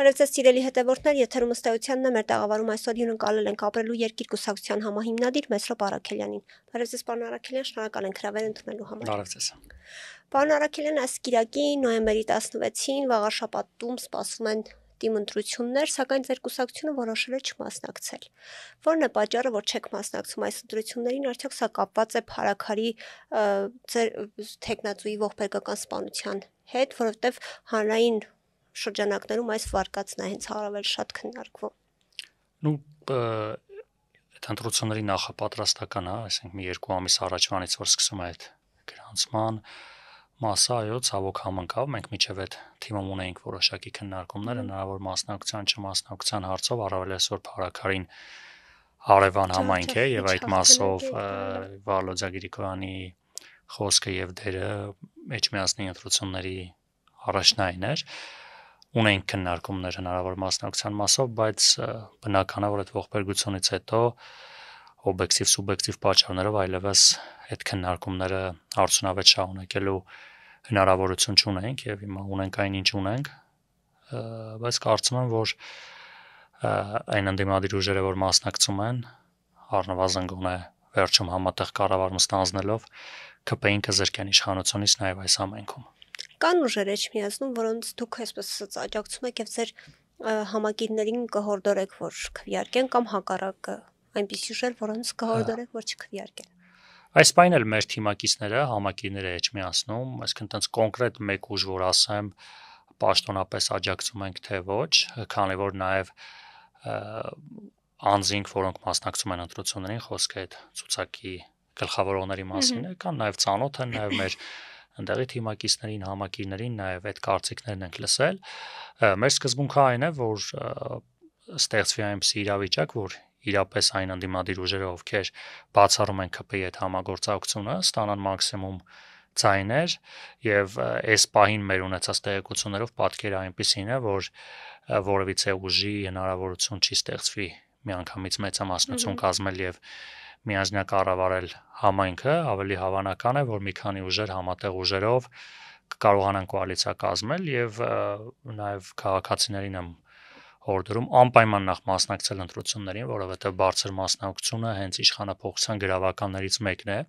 Բարև ձեզ սիրելի հետևորդներ, եթերում ըստ էությանն է մեր տաղավարում այսօր հյուրընկալել ենք ապրելու երկիր կուսակցության համահիմնադիր Մեսրոպ Առաքելյանին։ Բարև ձեզ, պարոն Առաքելյան, շնորհակալ ենք հրավեր ընդունելու համար։ Բարև ձեզ։ Պարոն Առաքելյան, այս կիրակի նոյեմբերի 16-ին Վաղարշապատում սպասվում են թիմ ընտրություններ, սակայն ձեր կուսակցությունը որոշել է չմասնակցել։ Որն է պատճառը, որ չեք մասնակցում այս ընտրություններին, արդյոք սա կապված է Փարաքարի ձեր թեկնածուի ողբերգական սպանության հետ, որովհետև հանրային շրջանակներում այս վարկածն է հենց առավել շատ քննարկվում։ Այդ ընտրությունների նախապատրաստական է, այսինքն մի 2 ամիս առաջվանից որ սկսում է այդ գրանցման մասը, այո, ցավոք համընկավ, մենք միջև այդ թիմում ունեինք որոշակի քննարկումներ, հնարավոր մասնակցության, չմասնակցության հարցով, առավել այսօր Փարաքարին հարևան համայնք է եւ այդ մասով Վալոդյա Գրիգորյանի խոսքը եւ դերը Էջմիածնի ընտրությունների առաջնային էր։ Ունենք քննարկումներ հնարավոր մասնակցության մասով, բայց բնական է, որ այդ ողբերգությունից հետո օբյեկտիվ սուբյեկտիվ պատճառներով այլևս այդ քննարկումները արդյունավետ շարունակելու հնարավորություն չունենք եւ հիմա ունենք այն ինչ ունենք, բայց կարծում եմ, որ այն ընդդիմադիր ուժերը, որ մասնակցում են, առնվազն գոնե վերջում համատեղ կառավարում ստանձնելով ԿՊ-ին կզրկեն իշխանությունից նաեւ այս ամենքում։ Կան ուժեր Էջմիածնում, որոնց դուք այսպես ասած աջակցում եք եւ ձեր համագիրներին կհորդորեք, որ քվեարկեն կամ հակառակը այնպիսի ուժեր, որոնց կհորդորեք, որ չքվեարկեն։ Այս բանն էլ մեր թիմակիցները, համագիրները Էջմիածնում, այսինքն տենց կոնկրետ մեկ ուժ, որ ասեմ, պաշտոնապես աջակցում ենք թե ոչ, քանի որ նաեւ անձինք, որոնք մասնակցում են ընտրություններին, խոսքը այդ ցուցակի գլխավորողների մասին է, կան նաեւ ծանոթ են, նաեւ մեր ընդդեղի թիմակիցներին, համակիրներին նաև այդ կարծիքներն ենք լսել։ Մեր սկզբունքը այն է, որ ստեղծվի այնպիսի իրավիճակ, որ իրապես այն ընդդիմադիր ուժերը, ովքեր բացառում են ԿՊ-ի այդ համագործակցությունը, ստանան մաքսիմում ձայներ եւ այս պահին մեր ունեցած տեղեկություններով պատկերը այնպիսին է, որ որևիցե ուժի հնարավորություն չի ստեղծվի միանգամից մեծամասնություն կազմել եւ միաժամանակ կառավարել համայնքը, ավելի հավանական է, որ մի քանի ուժեր համատեղ ուժերով կկարողանան կոալիցիա կազմել եւ նաեւ քաղաքացիներին եմ հորդորում անպայման նախ մասնակցել ընտրություններին, որովհետեւ բարձր մասնակցությունը հենց իշխանապողության գրավականներից մեկն է,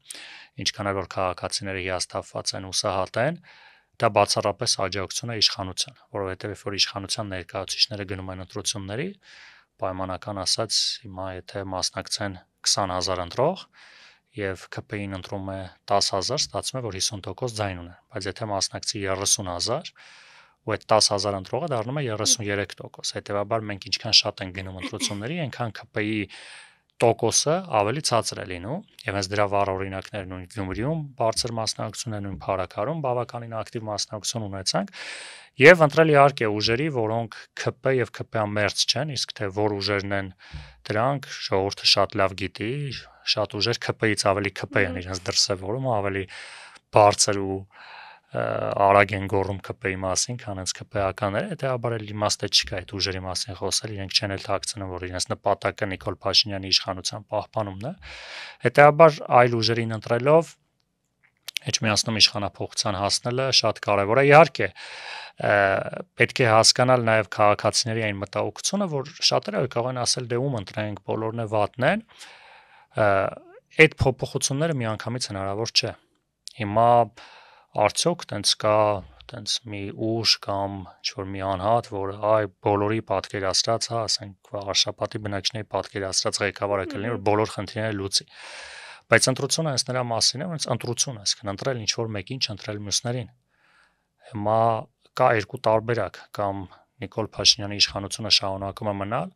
ինչքան որ քաղաքացիները հիասթափված են ու սահատ են, դա բացառապես աջակցություն է իշխանության, որովհետեւ երբ որ իշխանության ներկայացուցիչները գնում են ընտրությունների, պայմանական ասած, հիմա եթե մասնակցեն 20,000 ընտրող եւ ԿՊ-ին ընտրում է 10,000, ստացվում է, որ 50% ձայն ունեն, բայց եթե մասնակցի 30,000 ու այդ 10,000 ընտրողը դառնում է 33%, հետեւաբար մենք ինչքան շատ ենք գնում ընտրությունների, այնքան ԿՊ-ի տոկոսը ավելի ցածր է լինում եւ հենց դրա վառ օրինակներ նույն Գյումրիում բարձր մասնակցություն է, նույն Փարաքարում բավականին ակտիվ մասնակցություն ունեցանք եւ ընտրել իհարկե ուժերի, որոնք ԿՊ եւ ԿՊ-ամերձ չեն, իսկ թե որ ուժերն են դրանք ժողովուրդը շատ լավ գիտի, շատ ուժեր ԿՊ-ից ավելի ԿՊ են իրենց դրսևորում, ավելի բարձր ու արագ են գոռում ԿՊ-ի մասին, քան հենց ԿՊ-ականները, հետեւաբար էլ իմաստը չկա այդ ուժերի մասին խոսել, իրենք չեն էլ թաքցնում, որ իրենց նպատակը Նիկոլ Փաշինյանի իշխանության պահպանումն է։ Հետեւաբար այլ ուժերին ընտրելով Էջմիածնում իշխանապողության հասնելը շատ կարևոր է։ Իհարկե, պետք է հասկանալ նաև քաղաքացիների այն մտահոգությունը, որ շատերը կարող են ասել դե ում ընտրենք, բոլորն է վատն են։ Այդ փոփոխությունները միանգամից հնարավոր չէ։ Հիմա արդյոք տենց կա տենց մի ուժ կամ ինչ-որ մի անհատ, որը այ բոլորի պատկերացրած, հա, ասենք Վաղարշապատի բնակիչների պատկերացրած ղեկավարը կլինի, որ բոլոր խնդիրները լուծի։ Բայց ընտրությունը հենց նրա մասին է, ոնց ընտրություն է, այսինքն ընտրել ինչ-որ մեկին, չընտրել մյուսներին։ Հիմա կա երկու տարբերակ, կամ Նիկոլ Փաշինյանի իշխանությունը շարունակում է մնալ,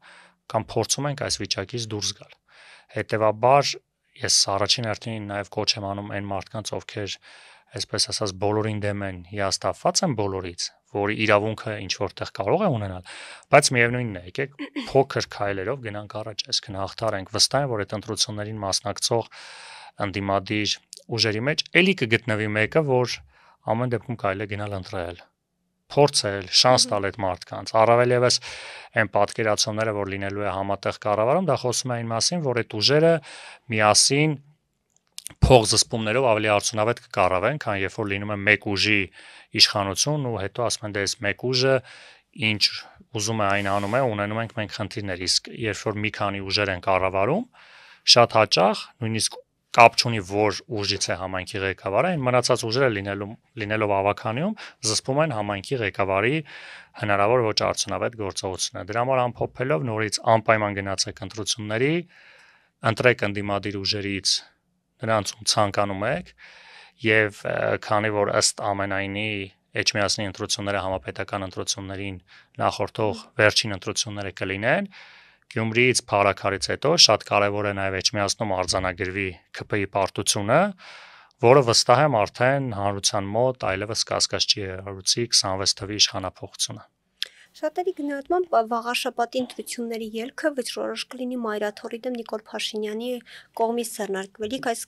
կամ փորձում ենք այս վիճակից դուրս գալ։ Հետևաբար ես առաջին հերթին նաև կոչ եմ անում այն մարդկանց, ովքեր այսպես ասած բոլորին դեմ են, հիասթափված են բոլորից, որի իրավունքը ինչ որտեղ կարող է ունենալ, բայց միևնույնն է, եկեք փոքր քայլերով գնանք առաջ, այսինքն հաղթարենք, վստահ եմ, որ այդ ընտրություններին մասնակցող ընդդիմադիր ուժերի մեջ էլի կգտնվի մեկը, որ ամեն դեպքում կարելի է գնալ ընտրել, փորձել, շանս տալ այդ մարդկանց, առավել եւս այն պատկերացումները, որ լինելու է համատեղ կառավարում, դա խոսում է այն մասին, որ այդ ուժերը միասին փողզսպումներով ավելի արդյունավետ կկառավեն, քան երբ որ լինում է մեկ ուժի իշխանություն ու հետո ասում են դե այս մեկ ուժը ինչ ուզում է այն անում է, ունենում ենք մենք խնդիրներ, իսկ երբ որ մի քանի ուժեր են կառավարում, շատ հաճախ նույնիսկ կապ չունի որ ուժից է համայնքի ղեկավարը, այն մնացած ուժերը լինելով ավականիում, զսպում են համայնքի ղեկավարի հնարավոր ոչ արդյունավետ գործողությունը։ Դրա համար ամփոփելով նորից անպայման գնացեք ընտրությունների, ընտրեք ընդդիմադիր ուժերից նրանցում ցանկանում եք եւ քանի որ ըստ ամենայնի Էջմիածնի ընտրությունները համապետական ընտրություններին նախորդող վերջին ընտրությունները կլինեն, Գյումրիից Փարաքարից հետո շատ կարևոր է նաև Էջմիածնում արձանագրվի ՔՓ-ի պարտությունը, որը վստահ եմ արդեն հանրության մոտ այլևս կասկած չի հարուցի 26 թվականի իշխանափոխությունը։ Շատերի գնահատմամբ վաղաշաբաթի ընտրությունների ելքը վճռորոշ կլինի Մայրաթորի դեմ Նիկոլ Փաշինյանի կողմից ձեռնարկվելիք այս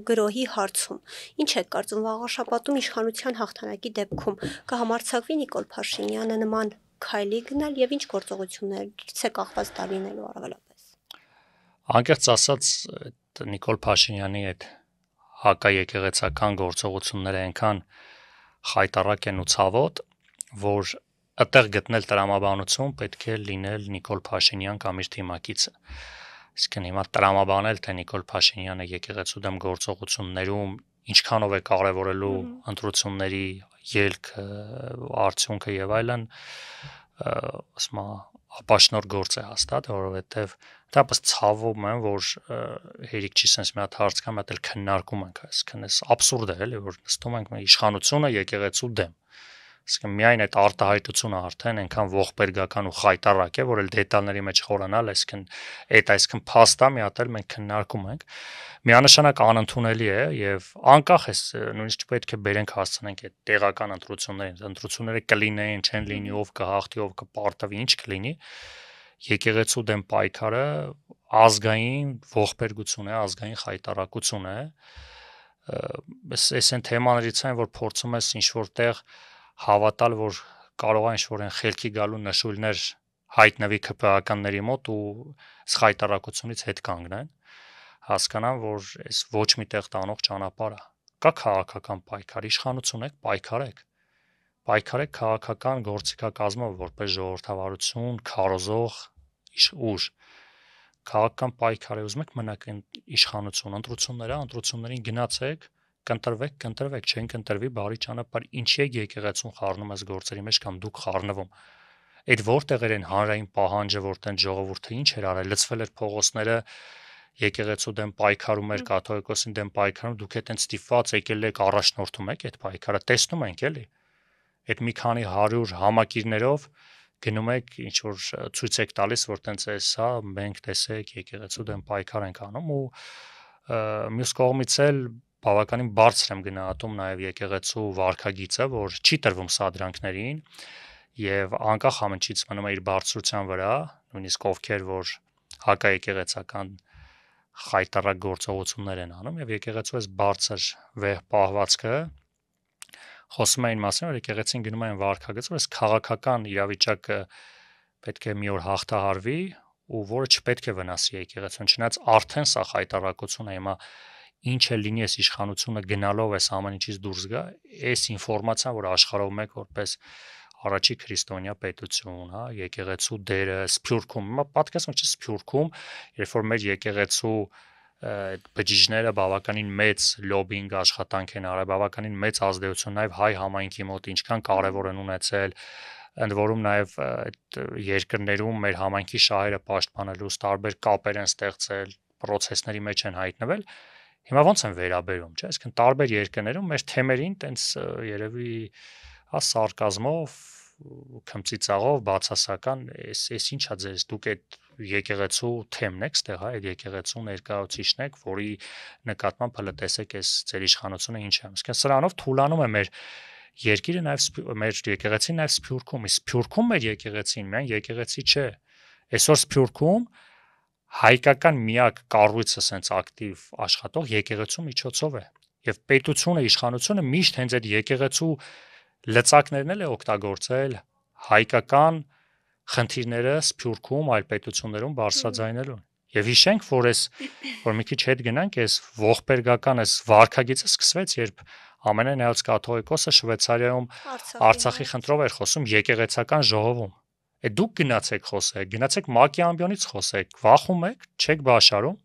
գրոհի հարցում։ Ինչ եք կարծում վաղաշաբաթում իշխանության հաղթանակի դեպքում կհամարձակվի Նիկոլ Փաշինյանը նման քայլի գնալ եւ ինչ գործողություններից է կախված դա լինելու առավելապես։ Անկեղծ ասած, Նիկոլ Փաշինյանի այդ հակաեկեղեցական գործողությունները այնքան խայտառակ են ու ցավոտ, որ այդտեղ գտնել տրամաբանություն պետք է լինել Նիկոլ Փաշինյան կամ իր թիմակիցը։ Իսկն հիմա տրամաբանել, թե Նիկոլ Փաշինյանը եկեղեցու դեմ գործողություններում ինչքանով է կարևորելու ընտրությունների ելքը, արդյունքը եւ այլն, ասում ապաշնոր գործ է հաստատ, որովհետեւ դեպս ցավում եմ, որ հերիք չի sense մի հատ հարց կա, մի հատ էլ քննարկում ենք, այսինքն էս աբսուրդ է, էլի, որ նստում ենք իշխանությունը եկեղեցու դեմ։ Իսկ միայն այդ արտահայտությունը արդեն այնքան ողբերգական ու խայտառակ է, որ էլ դետալների մեջ խորանալ, այսքան փաստա մի հատ էլ մենք քննարկում ենք։ Միանշանակ անընդունելի է եւ անկախ է նույնիսկ պետք է բերենք հասցնենք այդ տեղական ընտրություններին, ընտրությունները կլինեին, չեն լինի, ով կհաղթի, ով կպարտվի, ինչ կլինի։ Եկեղեցու դեմ պայքարը ազգային ողբերգություն է, ազգային խայտառակություն է։ Այս այն թեմաներից են, որ փորձում ես ինչ որտեղ հավատալ, որ կարող է ինչ-որ են խելքի գալու նշույլներ հայտնվի ԿՊԱ-ականների մոտ ու խայտառակությունից հետ կանգնեն, հասկանան, որ այս ոչ միտեղ տանող ճանապարհը կա քաղաքական պայքար, իշխանություն եք, պայքարեք քաղաքական գործիքակազմով որպես ժողովրդավարություն, քարոզող ուժ, քաղաքական պայքար է, ուզում եք մնաք իշխանություն, ընտրություններին գնացեք, կընտրվեք, չեն կընտրվի բարի ճանապարհ, ինչի է եկեղեցուն խառնում այս գործերի մեջ կամ դուք խառնվում։ Այդ որտեղեր են հանրային պահանջը, որտեն ժողովուրդը ինչ էր արել, լցվել էր փողոցները եկեղեցու դեմ պայքարում էր, կաթողիկոսին դեմ պայքարում, դուք այդտենց ստիպված եկել եք առաջնորդում եք այդ պայքարը, տեսնում ենք էլի։ Այդ մի քանի 100 համակիրներով գնում եք ինչ որ ցույց եք տալիս, որ տենց էս հա, մենք տեսեք եկեղեցու դեմ պայքար ենք անում ու մյուս կողմից էլ բավականին բարձր եմ գնահատում նաև եկեղեցու վարքագիծը, որ չի տրվում սադրանքներին եւ անկախ ամենից մնում է իր բարձրության վրա, նույնիսկ ովքեր որ հակաեկեղեցական խայտառակ գործողություններ են անում եւ եկեղեցու այս բարձր վեհ պահվածքը խոսում էին մասին, որ եկեղեցին գնում են վարքագծը, որ այս քաղաքական իրավիճակը պետք է մի օր հաղթահարվի ու որը չպետք է վնասի եկեղեցուն, չնայած արդեն սա խայտառակություն է հիմա ինչ է լինի այս իշխանությունը գնալով այս ամեն ինչից դուրս գա, այս ինֆորմացիան, որ աշխարհում եք որպես առաջի քրիստոնյա պետություն, հա, եկեղեցու դերը Սփյուռքում, հիմա պատկերացնում եք Սփյուռքում, երբ որ մեր եկեղեցու բջիջները բավականին մեծ լոբինգ աշխատանք են արել, բավականին մեծ ազդեցություն նաև հայ համայնքի մոտ ինչքան կարևոր են ունեցել, ընդ որում նաև այդ երկրներում մեր համայնքի շահերը պաշտպանելուց տարբեր կապեր են ստեղծել, process-ների մեջ են հայտնվել, հիմա ո՞նց են վերաբերում, չէ՞, այսինքն տարբեր երկրներում մեր թեմերին տենց երևի հա սարկազմով, քմծիծաղով, բացասական, էս ինչա ձեզ դուք այդ եկեղեցու թեմն եք, ստեղ հա, այդ եկեղեցու ներկայացուցիչն եք, որի նկատմամբ հələ տեսեք այս ձեր իշխանությունը ինչ է։ Իսկ սրանով թուլանում է մեր երկիրը նաև մեր եկեղեցին նաև Սփյուռքում, իսկ Սփյուռքում մեր եկեղեցին միայն եկեղեցի չէ։ Այսօր Սփյուռքում հայկական միակ կառույցը սենց ակտիվ աշխատող եկեղեցու միջոցով է եւ պետությունը իշխանությունը միշտ հենց այդ եկեղեցու լծակներն էլ է օգտագործել հայկական խնդիրները Սփյուռքում այլ պետություններում բարձրաձայնելու եւ հիշենք որ մի քիչ հետ գնանք այս ողբերգական այս վարքագիծը սկսվեց երբ ամենայն հայոց կաթողիկոսը Շվեյցարիայում Արցախի խնդրով էր խոսում եկեղեցական ժողովում Դուք գնացեք խոսեք, գնացեք ՄԱԿ-ի ամբիոնից խոսեք, վախում եք, չեք բաշարում,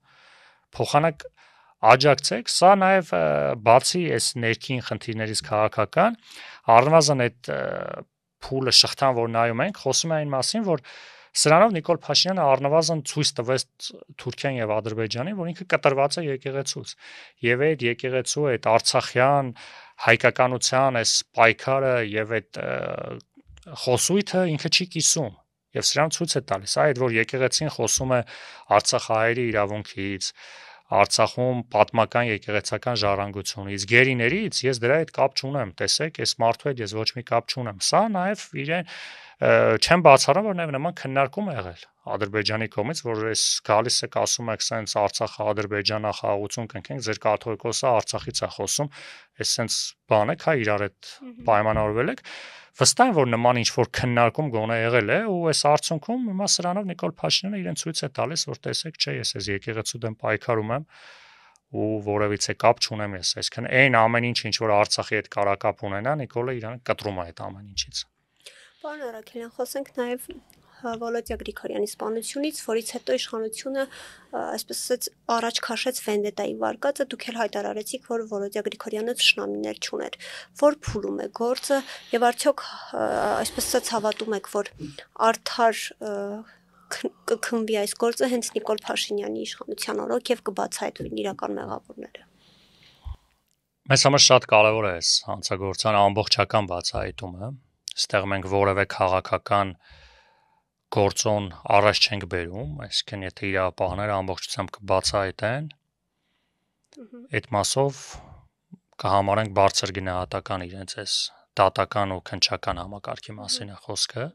փոխանակ աջակցեք, սա նաև բացի այս ներքին խնդիրներից քաղաքական, առնվազն այդ փուլը շղթան, որ նայում ենք, խոսում է այն մասին, որ սրանով Նիկոլ Փաշինյանը առնվազն ցույց տվեց Թուրքիան եւ Ադրբեջանին, որ ինքը կտրված է եկեղեցուց։ Եվ այդ եկեղեցու այդ արցախյան հայկականության այս պայքարը եւ այդ խոսույթը ինքը չի կիսում եւ սրան ցույց է տալիս այդ որ եկեղեցին խոսում է արցախահայերի իրավունքից, Արցախում պատմական եկեղեցական ժառանգությունից, գերիներից ես դրա հետ կապ չունեմ, տեսեք, այս մարդու հետ ես ոչ մի կապ չունեմ։ Սա նաեւ իրեն չեմ բացառում, որ նաեւ նման քննարկում է եղել Ադրբեջանի կողմից, որ այս գալիս է ասում եք սենց Արցախ-Ադրբեջանա խաղաղություն կնքենք, ձեր կաթողիկոսը Արցախից է խոսում, այս սենց բան է, հա իրար հետ պայմանավորվել եք։ Վստահ եմ, որ նման ինչ-որ քննարկում գոնե եղել է ու այս արդյունքում հիմա սրանով Նիկոլ Փաշինյանը իրեն ցույց է տալիս, որ տեսեք, չէ, ես այս եկեղեցու դեմ պայքարում եմ ու որևիցե կապ չունեմ ես, այսինքն այն ամեն ինչ որ Արցախի հետ կարակապ ունենա, Նիկոլը իրան կտրում է այդ ամեն ինչից։ Պարոն Արաքելյան, խոսենք նաև Վոլոդիա Գրիգորյանի սպանությունից, որից հետո իշխանությունը այսպես ասած առաջ քաշեց վենդետայի վարկածը, դուք էլ հայտարարեցիք, որ Վոլոդիա Գրիգորյանը թշնամիներ չուներ, որ փուլում է գործը եւ արդյոք այսպես ասած հավատում եք, որ արդար կքննվի այս գործը հենց Նիկոլ Փաշինյանի իշխանության օրոք եւ կբացահայտվին իրական մեղավորները։ Մեզ համար շատ կարևոր է այս հանցագործության ամբողջական բացահայտումը, այստեղ մենք որևէ քաղաքական գործոն առաջ չենք բերում, այսինքն եթե իրավապահները ամբողջությամբ կբացահայտեն, այդ մասով կհամարենք բարձր գնահատական իրենց այս դատական ու քննչական համակարգի մասին է խոսքը,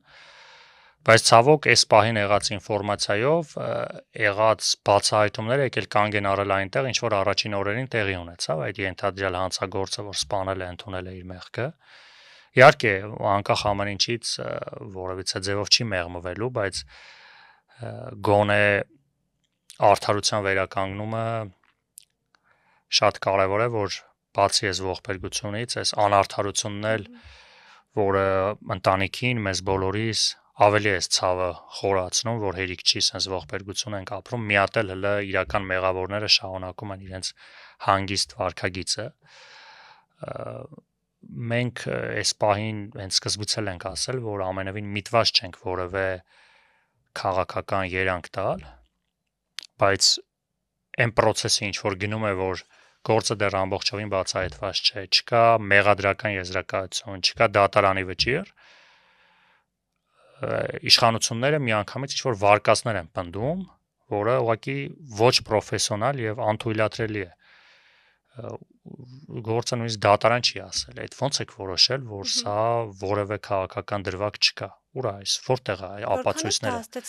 բայց ցավոք այս պահին եղած ինֆորմացիայով եղած բացահայտումները եկել կանգ են առել այնտեղ, ինչ որ առաջին օրերին տեղի ունեցավ, այդ ենթադրյալ հանցագործը, որ սպանել է, ընդունել է իր մեղքը։ Իհարկե, անկախ ամեն ինչից որևիցե ձևով չի մեղմվելու, բայց գոնե արդարության վերականգնումը շատ կարևոր է, որ բացի այս ողբերգությունից, այս անարդարությունն էլ, որը ընտանիքին, մեզ բոլորիս ավելի է ցավը խորացնում, որ հերիք չի sense ողբերգություն ենք ապրում, միատել հələ իրական մեղավորները շարունակում են իրենց հանգիստ վարքագիծը։ Մենք այս պահին հենց սկզբից էլ ենք ասել, որ ամենևին միտված չենք որևէ քաղաքական երանգ տալ, բայց այն process-ը ինչ որ գնում է, որ գործը դեռ ամբողջովին բացահայտված չէ, չկա մեղադրական եզրակացություն, չկա դատարանի վճիռ, իշխանությունները միանգամից ինչ որ վարկածներ են պնդում, որը ուղղակի ոչ պրոֆեսիոնալ եւ անթույլատրելի է։ Գործը նույնիսկ դատարան չի ասել, այդ ոնց եք որոշել, որ սա որևէ քաղաքական դրվագ չկա։ Ուր է այս, որտեղ է ապացույցները։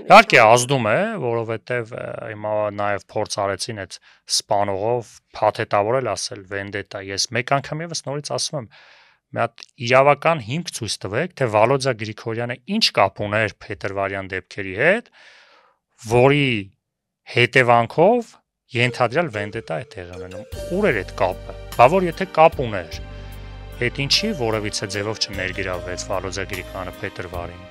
Իհարկե ազդում է, որովհետև հիմա նաև փորձ արեցին այդ սպանողով փաթեթավորել ասել վենդետա։ Ես մեկ անգամ եւս նորից ասում եմ, մի հատ իրավական հիմք ցույց տվեք, թե Վոլոդիա Գրիգորյանը ինչ կապ ուներ Փետրվարյան դեպքերի հետ, որի հետևանքով ենթադրյալ վենդետա է տեղի ունենում։ Ուր էր այդ կապը։ Բա որ եթե կապ ուներ, այդ ինչի որևիցե ձևով չներգրավվեց Վոլոդիա Գրիգորյանը Փետրվարին։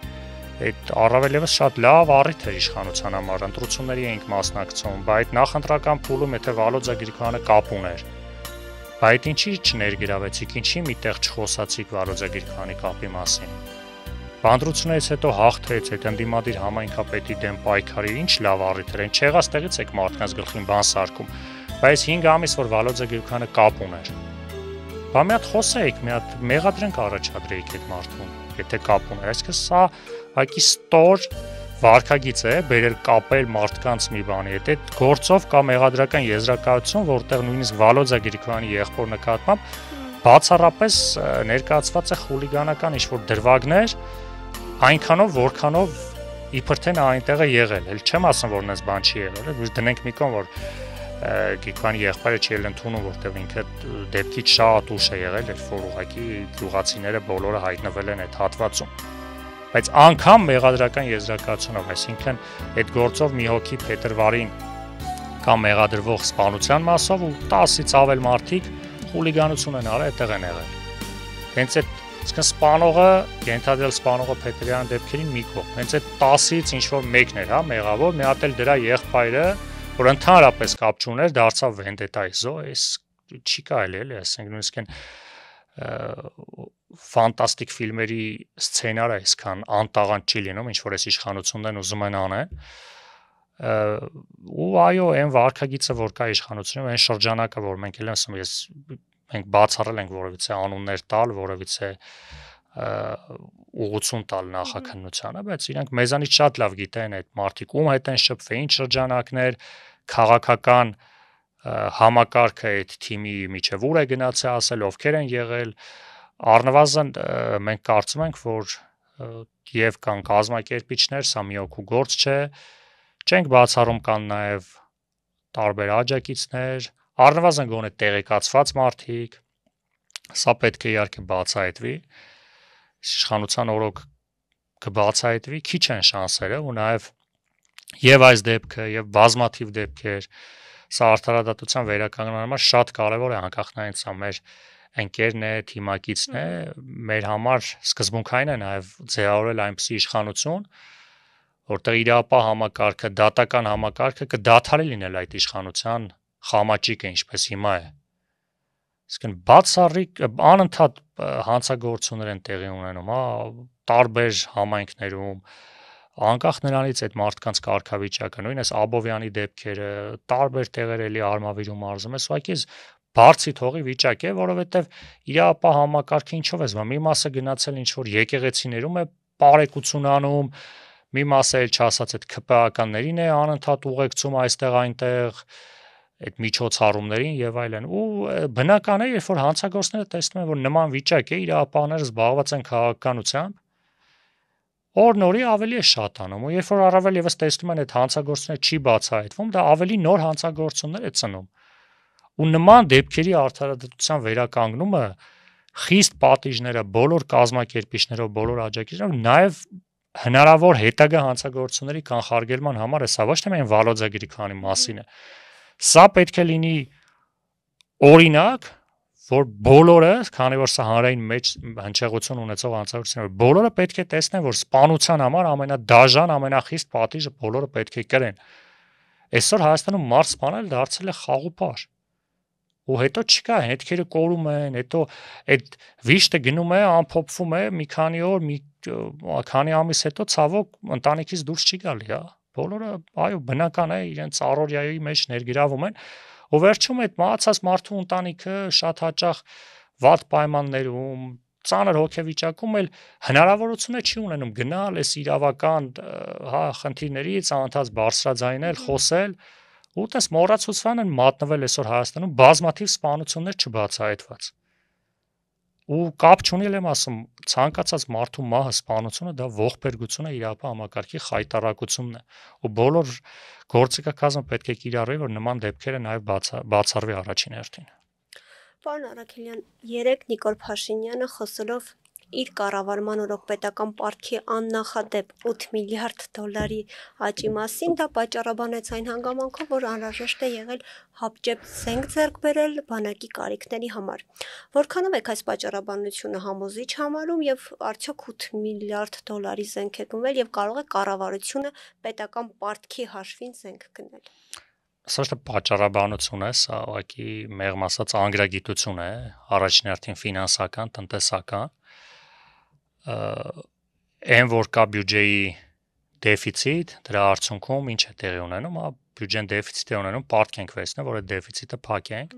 Այդ առավել եւս շատ լավ առիթ էր իշխանության համար, ընտրությունների էինք մասնակցում, բայց այդ նախընտրական փուլում եթե Վոլոդիա Գրիգորյանը կապ ուներ, բայց ինչի չներգրավեցիք, ինչի միտեղ չխոսացիք Վոլոդիա Գրիգորյանի կապի մասին։ Բանդրությունից հետո հաղթեց այդ ընդդիմադիր համայնքապետի դեմ պայքարի, ինչ լավ առիթ էր, չեղած տեղից եք մարդկանց գլխին բան սարքում, բայց 5 ամիս որ Վոլոդիա Գրիգորյանը կապ ուներ։ Բա մի հատ խոսեիք, մի հատ մեղադրանք առաջադրեիք այդ մարդուն, եթե կապ ուներ, այսինքն սա այքի ստոր վարկագիծ է, բերել կապել մարդկանց մի բանի հետ, այդ գործով կա մեղադրական եզրակացություն, որտեղ նույնիսկ Վոլոդիա Գրիգորյանի եղբոր նկատմամբ բացառապես ներկայացված է խուլիգանական ինչ-որ դրվագներ, այնքանով, որքանով իբր թե նա այնտեղ է եղել, էլ չեմ ասում, որ նենց բան չի եղել, դնենք մի կողմ, որ Գրիգորյանի եղբայրը չի ել ընդունում, որտեղ ինքը դեպքից շատ ուշ է եղել, երբ որ ուղղակի գյուղացիները բոլորը հայտնվել են այդ հատվածում։ Բայց անգամ մեղադրական եզրակացությունով, այսինքն այդ գործով մի հոգի Փետրվարին կամ մեղադրվող սպանության մասով ու 10-ից ավել մարդիկ խուլիգանություն են արել, այդտեղ են եղել։ Հենց այդ Իսկ սպանողը, ենթադրյալ սպանողը Փետրյանի դեպքերին մի կողմ։ Հենց այդ 10-ից ինչ որ մեկն էր, հա, մեղավոր, մի հատ էլ դրա եղբայրը, որ ընդհանրապես կապ չուներ, դարձավ վենդետայզո, այս չի կարելի էլի, ասենք նույնիսկ այն ֆանտաստիկ ֆիլմերի սցենարը այսքան անտաղանդ չի լինում, ինչ որ այս իշխանություններն ուզում են անեն։ Ու այո, այն վարքագիծը, որ կա իշխանությունում, այն շրջանակը, որ մենք էլ ասում ես մենք բացառել ենք որևիցե անուններ տալ, որևիցե ուղղություն տալ նախաքննությանը, բայց իրանք մեզանից շատ լավ գիտեն այդ մարդիկ ում հետ են շփվել, ինչ շրջանակներ, քաղաքական համակարգը այդ թիմի միջև ուր է գնացել, ասել ովքեր են եղել, առնվազն մենք կարծում ենք, որ եւ կան կազմակերպիչներ, սա մի օգու գործ չէ, չենք բացառում կան նաեւ տարբեր աջակիցներ, առնվազն գոնե տեղեկացված մարդիկ, սա պետք է իհարկե բացահայտվի, իշխանության օրոք կբացահայտվի, քիչ են շանսերը ու նաեւ եւ այս դեպքը եւ բազմաթիվ դեպքեր, սա արդարադատության վերականգնման համար շատ կարեւոր է, անկախ նաեւ սա մեր ընկերն է, թիմակիցն է, մեր համար սկզբունքային է նաեւ ձևավորել այնպիսի իշխանություն, որտեղ իրապահ համակարգը, դատական համակարգը կդադարի լինել այդ իշխանության խամաճիկը, ինչպես հիմա է։ Իսկ բացառիկ անընդհատ հանցագործություններ են տեղի ունենում, հա, տարբեր համայնքներում, անկախ նրանից այդ մարդկանց կարգավիճակը, նույն էս Աբովյանի դեպքերը, տարբեր տեղեր էլի արմավիրում արզում ես, ուղղակի բարձի թողի վիճակ է, որովհետև իրապահ համակարգը ինչով է զբաղվում, մի մասը գնացել ինչ որ եկեղեցիներում է բարեկություն անում, մի մասը էլ չասած այդ ԿՊԱ-ականներին է անընդհատ ուղեկցում այստեղ այնտեղ այդ միջոցառումներին եւ այլն ու բնական է երբ որ հանցագործները տեսնում են որ նման վիճակ է իրապահները զբաղված են քաղաքականությամբ օր-նորի ավելի է շատանում ու երբ որ առավել եւս տեսնում են այդ հանցագործները չի բացահայտվում դա ավելի նոր հանցագործություններ է ծնում ու նման դեպքերի արդարադատության վերականգնումը խիստ պատիժները բոլոր կազմակերպիչներով բոլոր աջակիցներով նաեւ հնարավոր հետագա հանցագործությունների կանխարգելման համար է սա ոչ թե միայն Վալոձա Գրիգորյանի մասին է Սա պետք է լինի օրինակ, որ բոլորը, քանի որ սա հանրային մեջ հնչեղություն ունեցող հանցագործություններ, բոլորը պետք է տեսնեն, որ սպանության համար ամենադաժան, ամենախիստ պատիժը բոլորը պետք է կրեն։ Այսօր Հայաստանում մարդ սպանել դարձել է խաղուպար։ Ու հետո չկա, հետքերը կորում են, հետո այդ վիշտը գնում է, ամփոփվում է մի քանի օր, մի քանի ամիս հետո ցավոք ընտանիքից դուրս չի գալի, հա։ Բոլորը, այո, բնական է, իրենց առօրյայի մեջ ներգրավում են, ու վերջում այդ մահացած մարդու ընտանիքը շատ հաճախ վատ պայմաններում, ծանր հոգեվիճակում էլ հնարավորություն չի ունենում գնալ այս իրավական, հա, խնդիրներից անընդհատ բարձրաձայնել, խոսել, ու տես մոռացության են մատնվել այսօր Հայաստանում բազմաթիվ սպանություններ չբացահայտված։ Ու կապ չունի եմ ասում, ցանկացած մարդու մահը սպանությունը դա ողբերգություն է իրապահ համակարգի խայտարակությունն է։ Ու բոլոր գործիքակազմը պետք է կիրառի, որ նման դեպքերը նաև բացառվի առաջին հերթին։ Պարոն Արաքելյան, երեք Նիկոլ Փաշինյանը խոսելով իր կառավարման օրոք պետական պարտքի աննախադեպ 8 միլիարդ դոլարի աճի մասին դա պատճառաբանեց այն հանգամանքով, որ անհրաժեշտ է եղել հապճեպ զենք ձեռք բերել բանակի կարիքների համար։ Որքանով եք այս պատճառաբանությունը համոզիչ համարում եւ արդյոք 8 միլիարդ դոլարի զենք է գնվել եւ կարող է կառավարությունը պետական պարտքի հաշվին զենք գնել։ Սա ոչ թե պատճառաբանություն է, սա ուղղակի մեղմ ասած անգրագիտություն է, առաջին հերթին ֆինանսական, տնտեսական այն որ կա բյուջեի դեֆիցիտ, դրա արդյունքում ինչ է տեղի ունենում, բյուջեն դեֆիցիտ է ունենում, պարտք ենք վերցնել, որ այդ դեֆիցիտը փակենք։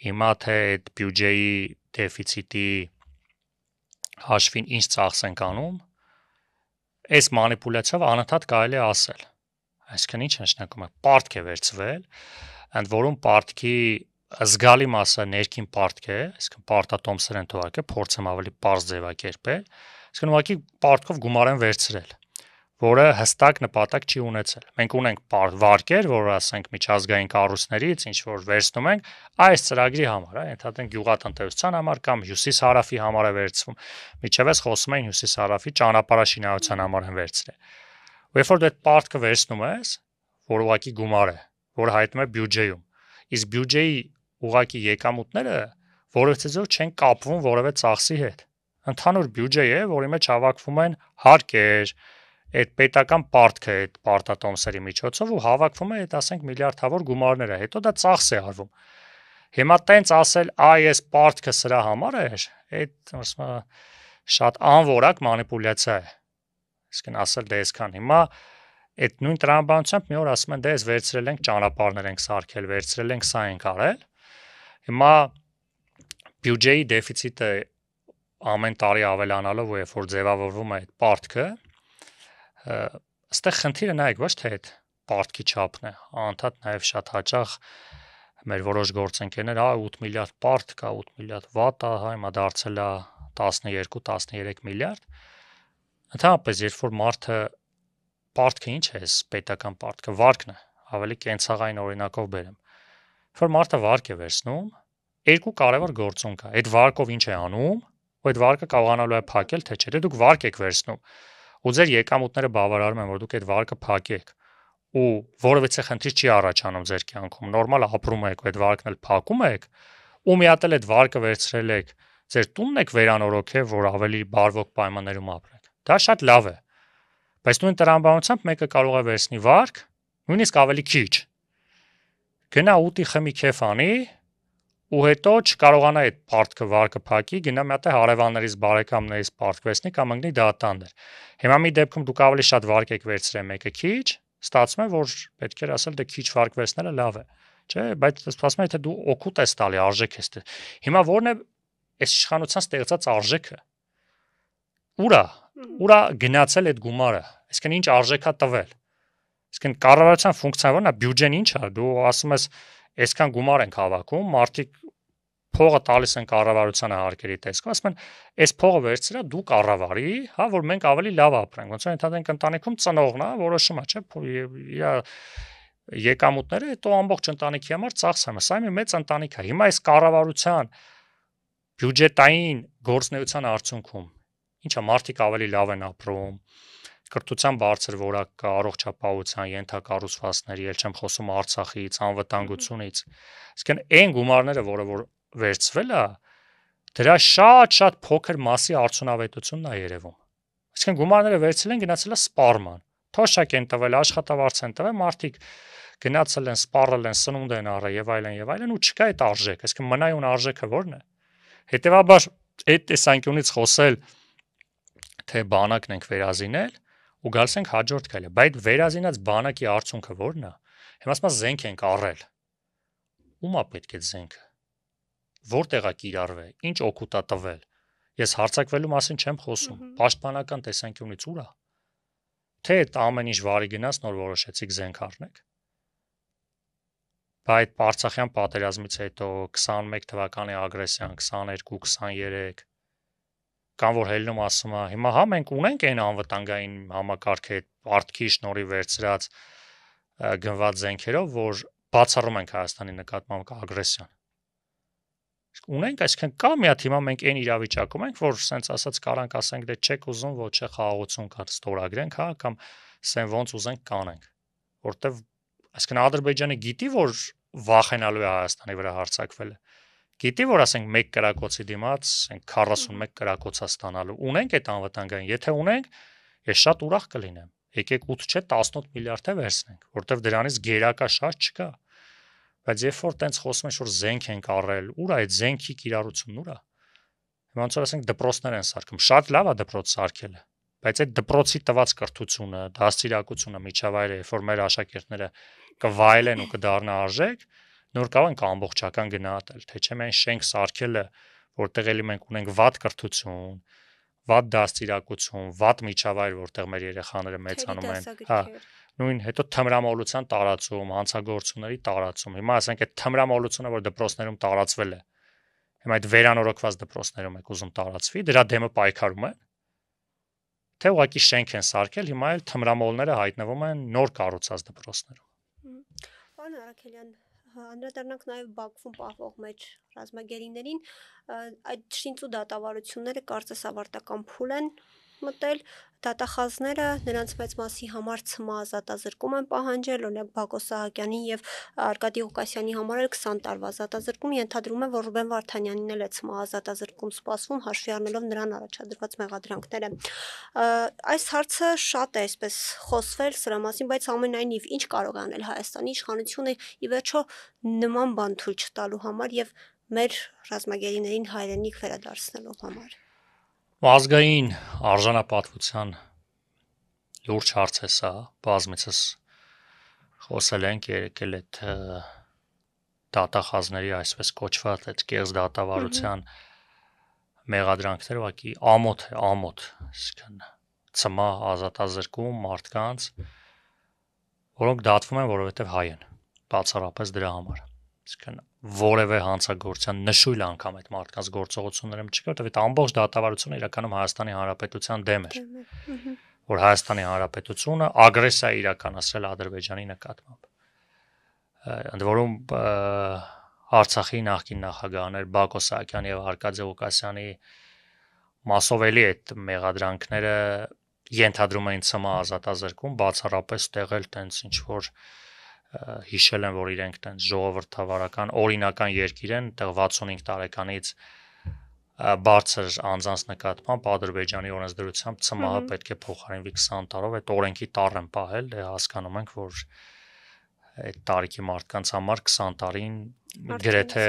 Հիմա թե այդ բյուջեի դեֆիցիտի հաշվին ինչ ծախս ենք անում, այս մանիպուլյացիայով անընդհատ կարելի է ասել։ Այսինքն ինչ նշանակում է, պարտք է վերցվել, ընդ որում պարտքի զգալի մասը ներքին պարտք է, այսինքն պարտատոմսեր են թողարկել, փորձեմ ավելի པարզ ձևակերպել, այսինքն ուղղակի պարտքով գումար են վերցրել, որը հստակ նպատակ չի ունեցել։ Մենք ունենք վարկեր, որ ասենք միջազգային կառույցներից ինչ որ վերցնում ենք այս ծրագրի համար, ընդհանրեն գյուղատնտեսության համար կամ հյուսիս-հարավի համար է վերցվում։ Միջևս խոսում են հյուսիս-հարավի ճանապարհաշինարարության համար են վերցրել։ Ու երբ որ դու այդ պարտքը վերցնում ես, որ ուղղակի գումար է, որ հայտնում է բյուջեում, իսկ բյուջեի ուղղակի եկամուտները որևէ ձեւ չեն կապվում որևէ ծախսի հետ։ Ընդհանուր բյուջե է, որի մեջ հավաքվում են հարկեր, այդ պետական պարտքը այդ պարտատոմսերի միջոցով ու հավաքվում է այդ ասենք միլիարդավոր գումարները, հետո դա ծախս է արվում։ Հիմա տենց ասել, այս պարտքը սրա համար է, այդ ասում շատ անորակ մանիպուլյացիա է։ Իսկն ասել դե այսքան հիմա այդ նույն տրամաբանությամբ մի օր ասում են դե այս վերցրել ենք ճանապարհներ ենք սարքել, վերցրել ենք սա ենք արել։ Հիմա բյուջեի դեֆիցիտը ամեն տարի ավելանալով ու երբ որ ձևավորվում է այդ պարտքը, այստեղ խնդիրը նայեք ոչ թե այդ պարտքի չափն է, անդադ նաև շատ հաճախ մեր որոշ գործընկերներ, 8 միլիարդ պարտ կա, 8 միլիարդ վատ է, հիմա դարձել է 12-13 միլիարդ։ Ընդհանրապես, երբ որ մարդը պարտքը ինչ է, պետական պարտքը, վարկն է, ավելի կենցաղային օրինակով բերեմ։ Երբ որ մարդը վարկ է վերցնում, երկու կարևոր գործոն կա։ Այդ վարկով ինչ է անում, ու այդ վարկը կարողանալու է փակել, թե չէ։ Դուք վարկ եք վերցնում, ու ձեր եկամուտները բավարարում են, որ դուք այդ վարկը փակեք։ Ու որևէ խնդիր չի առաջանում ձեր կյանքում, նորմալ ապրում եք, այդ վարկն էլ փակում եք, ու մի հատ էլ այդ վարկը վերցրել եք, ձեր տունն եք վերանորոգել, որ ավելի բարվոք պայմաններում ապրեք։ Դա շատ լավ է։ Բայց նույն տրամաբանությամբ մեկը կարող է վերցնի վարկ, նույնիսկ ավելի քիչ։ Գնա ուտի խմի քեֆ անի, ու հետո չկարողանա այդ պարտքը վարկը փակի, գնա մի հատ հարևաններից բարեկամներից պարտք վերցնի կամ ընկնի դատանդեր։ Հիմա մի դեպքում դուք ավելի շատ վարկ եք վերցրել, մեկը քիչ, ստացվում է, որ պետք է ասել դե քիչ վարկ վերցնելը լավ է, չէ՞, բայց ասում եմ, եթե դու օգուտ ես տալի, արժեք ես տալի։ Հիմա ո՞րն է այս իշխանության ստեղծած արժեքը։ Ուրա գնացել այդ գումարը, այսինքն ինչ արժեք է տվել։ Այսինքն կառավարության ֆունկցիան ո՞րն է, բյուջեն ինչ է, դու ասում ես այսքան գումար ենք հավաքում, մարդիկ փողը տալիս են կառավարությանը հարկերի տեսքով, ասում են, այս փողը վերցրա դու կառավարի, հա, որ մենք ավելի լավ ապրենք։ Ոնց որ ընդհանրենք ընտանիքում ծնողն է, որոշում է, չէ՞, իր եկամուտները, հետո ամբողջ ընտանիքի համար ծախսում է։ Սա մի մեծ ընտանիք է։ Հիմա այս կառավարության բյուջետային գործնեության արդյունքում ինչա մարդիկ ավելի լավ են ապրում, կրթության բարձր որակ կա, առողջապահության, ենթակառուցվածքների, ել չեմ խոսում Արցախից, անվտանգությունից։ Իսկն այն գումարները, որը որ վերցվել է, դրա շատ փոքր մասի արդյունավետությունն է երևում։ Այսինքն գումարները վերցել են, գնացել է սպառման։ Թոշակ են տվել, աշխատավարձ են տվել, մարդիկ գնացել են, սպառել են, սնունդ են առել եւ այլն, ու չկա այդ արժեք։ Այսինքն մնայուն արժեքը ո՞րն է։ Հետևաբար այդ տեսանկյունից խոսել, թե բանակն ենք վերազինել, ու գալիս ենք հաջորդ քայլը, բայց վերազինած բանակի արդյունքը ո՞րն է։ Հիմա ասում զենք ենք առել։ Ումա պետք է զենքը։ Որտեղ է կիրառվել, ինչ օգուտ է տվել։ Ես հարձակվելու մասին չեմ խոսում, պաշտպանական տեսանկյունից ուր է։ Թե այդ ամեն ինչ վարի գնաց նոր որոշեցիք զենք առնեք։ Բայց Արցախյան պատերազմից հետո 21 թվականի ագրեսիան, 22, 23 կամ որ Հելնում ասում է, հիմա հա մենք ունենք այն անվտանգային համակարգը պարտքի շնորհիվ վերցրած գնված զենքերով, որ բացառում ենք Հայաստանի նկատմամբ ագրեսիան։ Ունենք, այսինքն կա մի հատ հիմա մենք այն իրավիճակում ենք, որ սենց ասած կարանք ասենք դե չեք ուզում, ոչ է խաղաղություն կա, ստորագրենք, հա, կամ սեն ոնց ուզենք կանենք, որտեվ այսինքն Ադրբեջանը գիտի, որ վախենալու է Հայաստանի վրա հարձակվելը։ Գիտի, որ ասենք 1 կրակոցի դիմաց 41 կրակոցա ստանալու։ Ունենք այդ անվտանգային, եթե ունենք, ես շատ ուրախ կլինեմ։ Եկեք 8 չէ 18 միլիարդ է վերցնենք, որտեվ դրանից գերակա շատ չկա։ Բայց երբ որ տենց խոսում են, որ զենք ենք առել, ուր է այդ զենքի կիրառությունն ուր է։ Հիմա ոնց որ ասենք դպրոցներ են սարքում, շատ լավ է դպրոց սարքելը, բայց այդ դպրոցի տված կրթությունը, դաստիարակությունը, միջավայրը, երբ որ մեր աշակերտները կվայելեն ու կդառնա արժեք, նոր կարող ենք ամբողջական գնահատել, թե չէ մենք շենք սարքելը, որտեղ էլի մենք ունենք վատ կրթություն, վատ դաստիարակություն, վատ միջավայր, որտեղ մեր երեխաները մեծանում են, հա, նույն հետո թմրամոլության տարածում, հանցագործությունների տարածում։ Հիմա ասենք այդ թմրամոլությունը, որ դպրոցներում տարածվել է, հիմա այդ վերանորոգված դպրոցներում եք ուզում տարածվի, դրա դեմը պայքարում են, թե ուղղակի շենք են սարքել, հիմա էլ թմրամոլները հայտնվում են նոր կառուցած դպրոցներում։ Պարոն Արաքելյան, անդրադառնանք նաև Բաքվում պահվող մեր ռազմագերիներին, այդ շինծու դատավարությունները կարծես ավարտական փուլ են մտել, դատախազները նրանց մեծ մասի համար ցմահ ազատազրկում են պահանջել, օրինակ Բակո Սահակյանի եւ Արկադի Ղուկասյանի համար էլ 20 տարվա ազատազրկում, ենթադրում է, որ Ռուբեն Վարդանյանին էլ է ցմահ ազատազրկում սպասվում, հաշվի առնելով նրան առաջադրված մեղադրանքները։ Այս հարցը շատ է այսպես խոսվել սրա մասին, բայց ամենայնիվ ինչ կարող է անել Հայաստանի իշխանությունը ի վերջո նման բան թույլ չտալու համար եւ մեր ռազմագերիներին հայրենիք վերադարձնելու համար։ Ազգային արժանապատվության լուրջ հարց է սա, բազմիցս խոսել ենք, եկել այդ դատախազների այսպես կոչված այդ կեղծ դատավարության մեղադրանքները ուղղակի ամոթ է, այսինքն ցմահ ազատազրկում մարդկանց, որոնք դատվում են, որովհետև հայ են, բացառապես դրա համար։ Այսինքն որևէ հանցագործության նշույլ անգամ այդ մարդկանց գործողությունները չկա, որովհետև այդ ամբողջ դատավարությունը իրականում Հայաստանի Հանրապետության դեմ էր, որ Հայաստանի Հանրապետությունը ագրեսիա է իրականացրել Ադրբեջանի նկատմամբ։ Ընդ որում Արցախի նախկին նախագահներ Բակո Սահակյանի եւ Արկադի Ղուկասյանի մասով էլի այդ մեղադրանքները ենթադրում էին ցմահ ազատազրկում, բացառապես տեղել տենց ինչ որ հիշել են, որ իրենք տենց ժողովրդավարական օրինական երկիր են, տեղ 65 տարեկանից բարձր անձանց նկատմամբ Ադրբեջանի օրենսդրությամբ ցմահը պետք է փոխարինվի 20 տարով, այդ օրենքի տառ են պահել, դե հասկանում ենք, որ այդ տարիքի մարդկանց համար 20 տարին գրեթե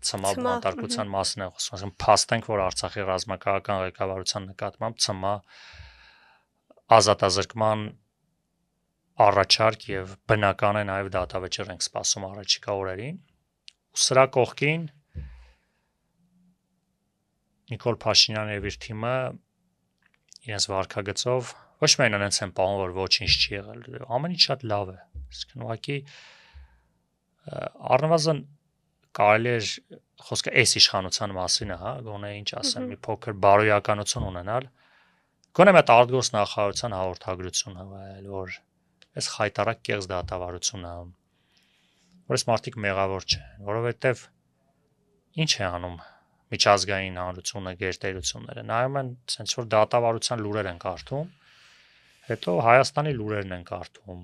ցմահ բանտարկության մասին է խոսում, ասում փաստենք, որ Արցախի ռազմական ղեկավարության նկատմամբ ցմահ ազատազրկման առաջարկ եւ բնական է նաեւ դատավճիռ ենք սպասում առաջիկա օրերին։ Ու սրա կողքին Նիկոլ Փաշինյանը եւ իր թիմը իրենց վարքագծով ոչ միայն այնց են պահում, որ ոչինչ չի եղել, ամեն ինչ շատ լավ է։ Իսկն ուղղակի առնվազն կարելի է խոսքը այս իշխանության մասին է, գոնե ինչ ասեմ, մի փոքր բարոյականություն ունենալ։ Գոնե մոտ արտգործ նախարարության հաղորդագրությունը, որ այս խայտարակ կեղծ դատավարությունը, որ այս մարդիկ մեղավոր չեն, որովհետև ինչ է անում միջազգային հանրությունը, գերտերությունները, նայում են, sense որ դատավարության լուրեր են կարդում, հետո Հայաստանի լուրերն են կարդում,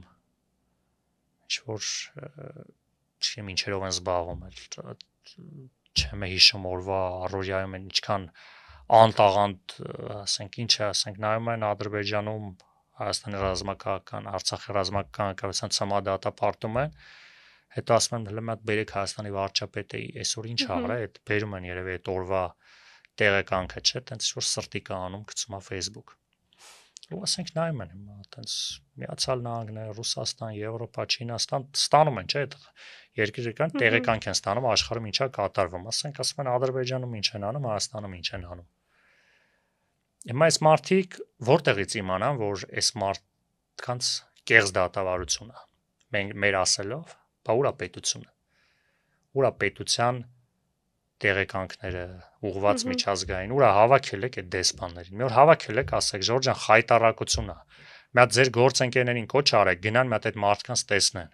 ինչ որ չեմ ինչերով են զբաղվում, չեմ հիշում օրվա առօրյայում են ինչքան անտաղանդ, ասենք ինչ է, ասենք նայում են Ադրբեջանում Հայաստանի ռազմական, Արցախի ռազմական ղեկավարության ցմահ դատապարտում են, հետո ասում են հələ մի հատ բերեք Հայաստանի վարչապետը այսօր ինչ աղրա, այդ բերում են երևի այդ օրվա տեղեկանքը, չէ, տենց որ սրտի կանում գցում է Facebook։ Ու ասենք նայում են հիմա, տենց Միացյալ Նահանգներ, Ռուսաստան, Եվրոպա, Չինաստան ստանում են, չէ, այդ երկրական տեղեկանք են ստանում աշխարհում ինչա կատարվում, ասենք ասում են Ադրբեջանում ինչ են անում, Հայաստանում ինչ են անում։ Հիմա այս մարդիկ որտեղից իմանան, որ այս մարդկանց կեղծ դատավարությունը մեր ասելով, բա ուրա պետությունը, ուրա պետության տեղեկանքները ուղված միջազգային, ուրա հավաքել եք այդ դեսպաններին։ Մի օր հավաքել եք, ասեք, Ժորժ ջան, խայտարակություն է։ Մի հատ ձեր գործընկերներին կոչ արեք, գնան մի հատ այդ մարդկանց տեսնեն։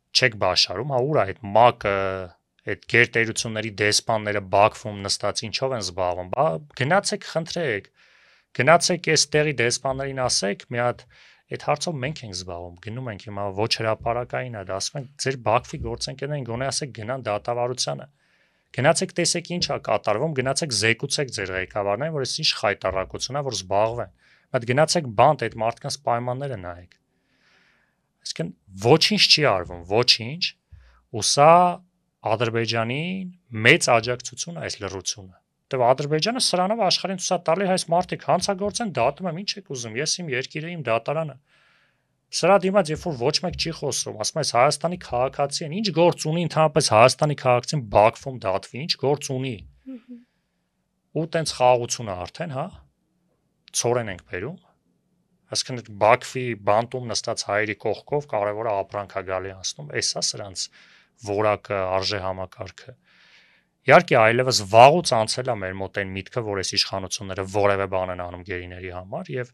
Չեք բաշարում, հա ուրա այդ ՄԱԿ-ը, այդ գերտերությունների դեսպանները Բաքվում նստած ինչով են զբաղվում։ Բա գնացեք, խնդրեք։ Գնացեք այս տեղի դեսպաններին ասեք, մի հատ այդ հարցով մենք ենք զբաղվում, գնում ենք հիմա ոչ հրապարակային է, դա ասում ենք ձեր Բաքվի գործընկերներին գոնե ասեք գնան դատավարությանը։ Գնացեք տեսեք ինչ է կատարվում, գնացեք զեկուցեք ձեր ղեկավարներին, որ այս ինչ խայտարակություն է, որ զբաղվեն։ Բայց գնացեք բանտ այդ մարդկանց պայմանները նայեք։ Այսինքն ոչինչ չի արվում, ոչինչ, ու սա Ադրբեջանին մեծ աջակցություն է այս լռությունը։ Դե Ադրբեջանը սրանով աշխարհին ցույց տալի հայ մարդիկ հանցագործ են, դատում եմ, ինչ եք ուզում, ես իմ երկիրը, իմ դատարանը։ Սրա դիմաց երբ որ ոչ մեկ չի խոսում, ասում ես Հայաստանի քաղաքացի են, ինչ գործ ունի ընդհանրապես Հայաստանի քաղաքացին Բաքվում դատվի, ինչ գործ ունի։ Ու տենց խաղաղությունը արդեն, հա, ծորեն ենք բերում։ Այսինքն Բաքվի բանտում նստած հայերի կողքով կարևորը ապրանք է գալի անցնում, էսա սրանց որակը, արժե համակարգը։ Իհարկե այլևս վաղուց անցել է մեր մոտ այն միտքը, որ այս իշխանությունները որևէ բան են անում գերիների համար եւ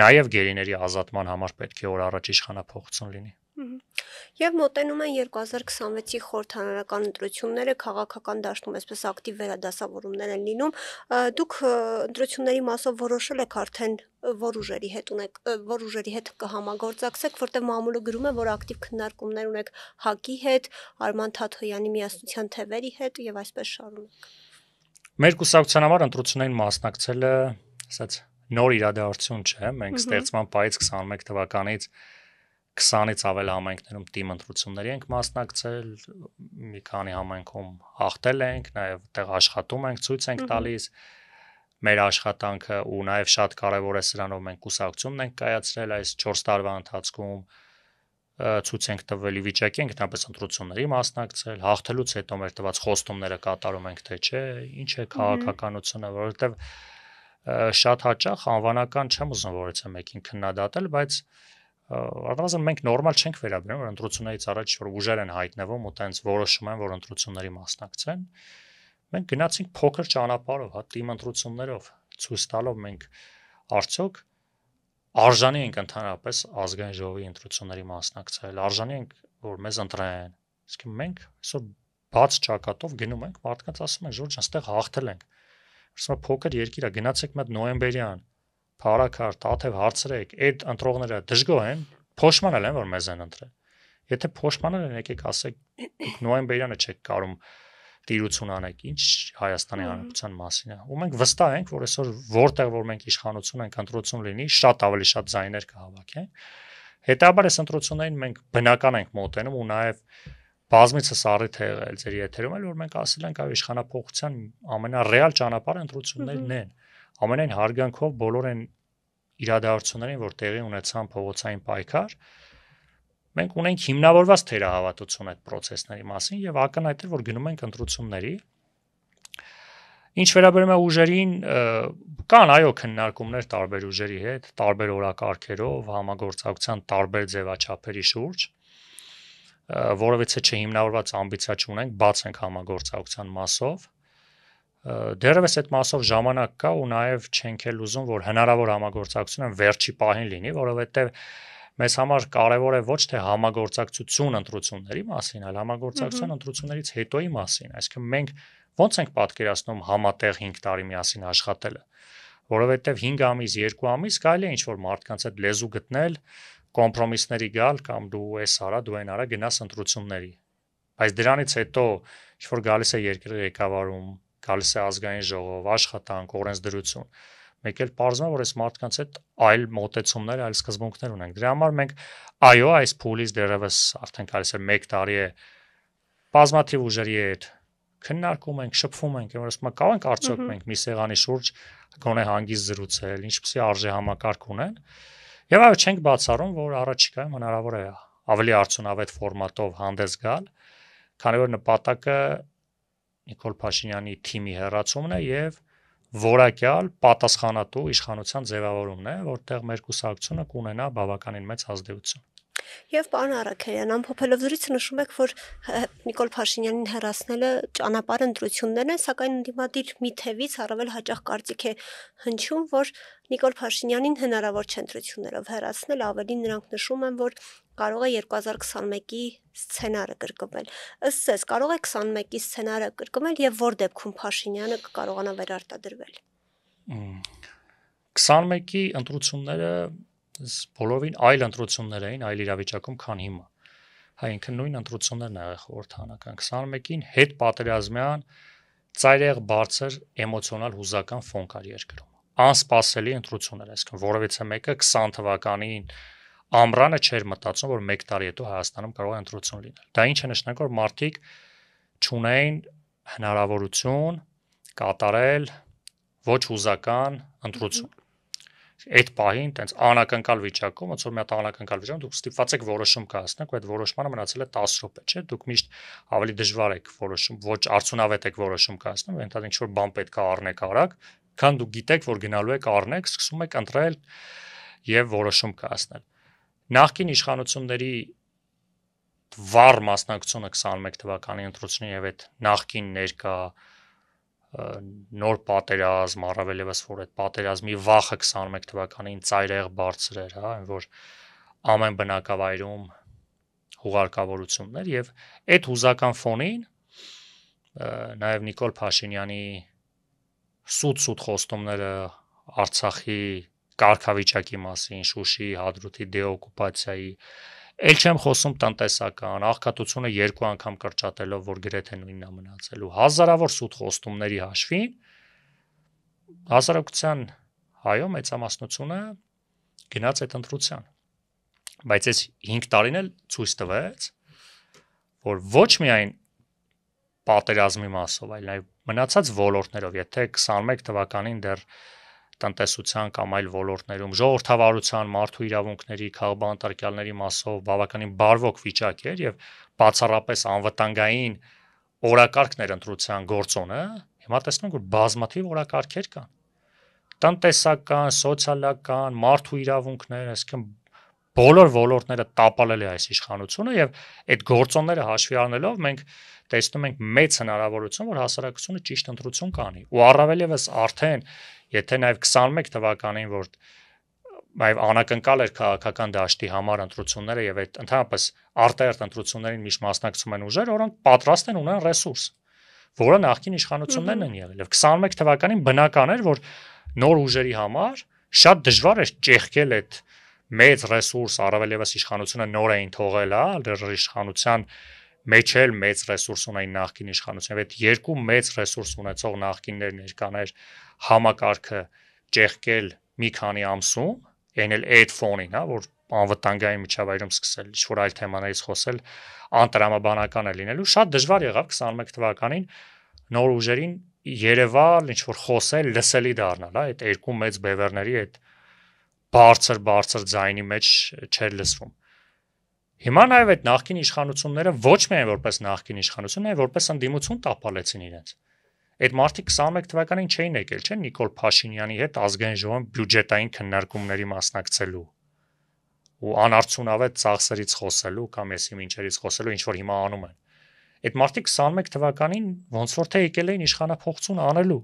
նաև գերիների ազատման համար պետք է օր առաջ իշխանափոխություն լինի։ Եվ մոտենում են 2026-ի խորհրդարանական ընտրությունները, քաղաքական դաշտում այսպես ակտիվ վերադասավորումներ են լինում։ Դուք ընտրությունների մասով որոշել եք արդեն որ ուժերի հետ կհամագործակցեք, որտեղ մամուլը գրում է, որ ակտիվ քննարկումներ ունեք ՀԱԿ-ի հետ, Արման Թաթոյանի միասնության թևերի հետ եւ այսպես շարունակ։ Մեր կուսակցության համար ընտրություններին մասնակցելը, ասած, նոր իրադարձություն չէ։ Մենք ստեղծման պայից 21 թվականից 20-ից ավել համայնքներում թիմ ընտրությունների ենք մասնակցել, մի քանի համայնքում հաղթել ենք, նաև այդտեղ աշխատում ենք, ցույց ենք տալիս մեր աշխատանքը ու նաև շատ կարևոր է սրանով մենք կուսակցությունն ենք կայացրել այս 4 տարվա ընթացքում ցույց ենք տվել վիճակի ենք այնպես ընտրությունների մասնակցել, հաղթելուց հետո մեր տված խոստումները կատարում ենք թե չէ, ինչ է քաղաքականությունը, որովհետև շատ հաճախ անվանական չեմ ուզում որից մեկին քննադատել, բայց առնվազն մենք նորմալ չենք վերաբերում, որ ընտրություններից առաջ որ ուժեր են հայտնվում ու տենց որոշում են, որ ընտրությունների մասնակցեն։ Մենք գնացինք փոքր ճանապարհով, հա, թիմ ընտրություններով, ցույց տալով մենք արդյոք արժանի ենք ընդհանրապես ազգային ժողովի ընտրությունների մասնակցել, արժանի ենք, որ մեզ ընտրեն։ Իսկ մենք այսօր բաց ճակատով գնում ենք, մարդկանց ասում են, Ժորժ, այստեղ հաղթել ենք։ Ասում եմ, փոքր երկիր է, գնացեք մեկ նոյեմբերյան Փարաքար, Տաթև հարցրեք, այդ ընտրողները դժգոհ են, փոշմանել են, որ մեզ են ընտրել։ Եթե փոշմանել են, եկեք ասեք, դուք նոյեմբերյանը չեք կարող տիրություն անեք, ինչ Հայաստանի Հանրապետության մասին է։ Ու մենք վստահ ենք, որ այսօր որտեղ որ մենք իշխանություն ենք, ընտրություն լինի, շատ ավելի շատ ձայներ կհավաքենք։ Հետաբար այս ընտրություններին մենք բնական ենք մոտենում ու նաև բազմիցս առիթ է եղել ձեր եթերում էլ, որ մենք ասել ենք, այո, իշխանապողության ամենառեալ ճանապարհը ընտրություններն են։ Ամենայն հարգանքով բոլոր այն իրադարձություններին, որ տեղի ունեցան փողոցային պայքար, մենք ունենք հիմնավորված թերահավատություն այդ process-ների մասին եւ ակնհայտ է, որ գնում ենք ընտրությունների։ Ինչ վերաբերում է ուժերին, կան այո քննարկումներ տարբեր ուժերի հետ, տարբեր օրակարգերով, համագործակցության տարբեր ձևաչափերի շուրջ, որովհետեւ չհիմնավորված ամբիցիա չունենք, բաց ենք համագործակցության մասով։ Դեռևս այդ մասով ժամանակ կա ու նաև չենք էլ ուզում, որ հնարավոր համագործակցությունը վերջի պահին լինի, որովհետև մեզ համար կարևոր է ոչ թե համագործակցություն ընտրությունների մասին, այլ համագործակցության ընտրություններից հետոյի մասին։ Այսինքն մենք ո՞նց ենք պատկերացնում համատեղ 5 տարի միասին աշխատելը, որովհետև 5 ամիս, 2 ամիս կարելի է ինչ-որ մարդկանց հետ լեզու գտնել, կոմպրոմիսների գալ կամ դու էս արա, դու այն արա գնաս ընտրությունների։ Բայց դրանից հետո ինչ-որ գալիս է երկրի ղեկավարում, գալիս է ազգային ժողով, աշխատանք, օրենսդրություն։ Մեկ էլ պարզվում է, որ այս մարդկանց հետ այլ մոտեցումներ, այլ սկզբունքներ ունենք։ Դրա համար մենք այո, այս փուլից դեռևս արդեն գալիս է 1 տարի է բազմաթիվ ուժերի հետ քննարկում ենք, շփվում ենք, որ ասում կարող ենք արդյոք մենք մի սեղանի շուրջ գոնե հանգիստ զրուցել, ինչպեսի արժե համակարգ ունեն։ Եվ այո, չենք բացառում, որ առաջիկայում հնարավոր է ավելի արդյունավետ ֆորմատով հանդես գալ, քանի որ նպատակը Նիկոլ Փաշինյանի թիմի հեռացումն է եւ որակյալ պատասխանատու իշխանության ձևավորումն է, որտեղ մեր կուսակցությունը կունենա բավականին մեծ ազդեցություն։ Եվ պարոն Առաքելյան, ամփոփելով զրույցը նշում եք, որ Նիկոլ Փաշինյանին հեռացնելը ճանապարհ ընտրություններն են, սակայն ընդդիմադիր մի թևից առավել հաճախ կարծիք է հնչում, որ Նիկոլ Փաշինյանին հնարավոր չէ ընտրություններով հեռացնել, ավելին նրանք նշում են, որ կարող է 2021-ի սցենարը կրկնվել։ Ըստ ձեզ, կարող է 21-ի սցենարը կրկնվել եւ որ դեպքում Փաշինյանը կկարողանա վերարտադրվել։ 21-ի ընտրությունները բոլորին այլ ընտրություններ էին, այլ իրավիճակում, քան հիմա։ Հա ինքը նույն ընտրություններն ա եղել խորհրդարանական 21-ին հետ պատերազմյան ծայրեղ բարձր էմոցիոնալ հուզական ֆոն կար երկրում։ Անսպասելի ընտրություններ, այսինքն որևիցե մեկը 20 թվականին ամռանը չէր մտածում, որ 1 տարի հետո Հայաստանում կարող է ընտրություն լինել։ Դա ինչ է նշանակում, որ մարդիկ չունեին հնարավորություն կատարել ոչ հուզական ընտրություն։ Այդ պահին տենց անակնկալ վիճակում, ոնց որ մի հատ անակնկալ վիճակում դուք ստիպված եք որոշում կայացնեք, ու այդ որոշմանը մնացել է 10 րոպե, չէ՞։ Դուք միշտ ավելի դժվար եք որոշում, ոչ արդյունավետ եք որոշում կայացնում, այնտեղ ինչ որ բան պետք է առնեք արագ, քան դուք գիտեք, որ գնալու եք առնեք, սկսում եք ընտրել եւ որոշում կայացնել։ Նախկին իշխանությունների վառ մասնակցությունը 21 թվականի ընտրությունին եւ այդ նախկին ներկա նոր պատերազմ, առավել եւս որ այդ պատերազմի վախը 21 թվականին ծայրեղ բարձր էր, հա, որ ամեն բնակավայրում հուղարկավորություններ եւ այդ հուզական ֆոնին նաեւ Նիկոլ Փաշինյանի սուտ խոստումները Արցախի կարգավիճակի մասին, Շուշի, Հադրութի դեօկուպացիայի, ել չեմ խոսում տնտեսական, աղքատությունը 2 անգամ կրճատելով, որ գրեթե նույնն է մնացել ու հազարավոր սուտ խոստումների հաշվին հասարակության հայո մեծամասնությունը գնաց այդ ընտրության։ Բայց այս 5 տարին էլ ցույց տվեց, որ ոչ միայն պատերազմի մասով, այլ նաև մնացած ոլորտներով, եթե 21 թվականին դեռ տնտեսության կամ այլ ոլորտներում ժողովրդավարության, մարդու իրավունքների, քաղաքաբանտարկյալների մասով բավականին բարվոք վիճակ էր եւ բացառապես անվտանգային օրակարգներ ընտրության գործոնը, հիմա տեսնում ենք, որ բազմաթիվ օրակարգեր կան։ Տնտեսական, սոցիալական, մարդու իրավունքներ, այսինքն բոլոր ոլորտները տապալել է այս իշխանությունը եւ այդ գործոնները հաշվի առնելով մենք տեսնում ենք մեծ հնարավորություն, որ հասարակությունը ճիշտ ընտրություն կանի։ Ու առավել եւս արդեն եթե նաեւ 21 թվականին որ նաեւ անակնկալ էր քաղաքական դաշտի համար ընտրությունները եւ այդ ընդհանրապես արտահերտ ընտրություններին միշտ մասնակցում են ուժեր, որոնք պատրաստ են ունեն ռեսուրս, որը նախկին իշխանություններն են եղել։ Եվ 21 թվականին բնական էր, որ նոր ուժերի համար շատ դժվար է ճեղքել այդ մեծ ռեսուրս, առավել եւս իշխանությունը նոր էին թողել, իշխանության մեջ էլ մեծ ռեսուրս ունեն նախկին իշխանության, այդ երկու մեծ ռեսուրս ունեցող նախկիններ ներկաներ համակարգը ճեղքել մի քանի ամսում, այն էլ այդ ֆոնին, որ անվտանգային միջավայրում սկսել ինչ-որ այլ թեմաներից խոսել, անտրամաբանական է լինելու, շատ դժվար եղավ 21 թվականին նոր ուժերին Երևալ ինչ-որ խոսել, լսելի դառնալ, այդ երկու մեծ բևեռների այդ բարձր ձայնի մեջ չէր լսվում։ Հիմա նաև այդ նախկին իշխանությունները ոչ միայն որպես նախկին իշխանություն, այլ որպես ընդդիմություն տապալեցին իրենց։ Այդ մարդիկ 21 թվականին չէին եկել, չէ՞, Նիկոլ Փաշինյանի հետ ազգային ժողովում բյուջետային քննարկումների մասնակցելու ու անարդյունավետ ծախսերից խոսելու կամ էսի մինչերից խոսելու, ինչ որ հիմա անում են։ Այդ մարդիկ 21 թվականին ոնց որ թե եկել էին իշխանափոխություն անելու,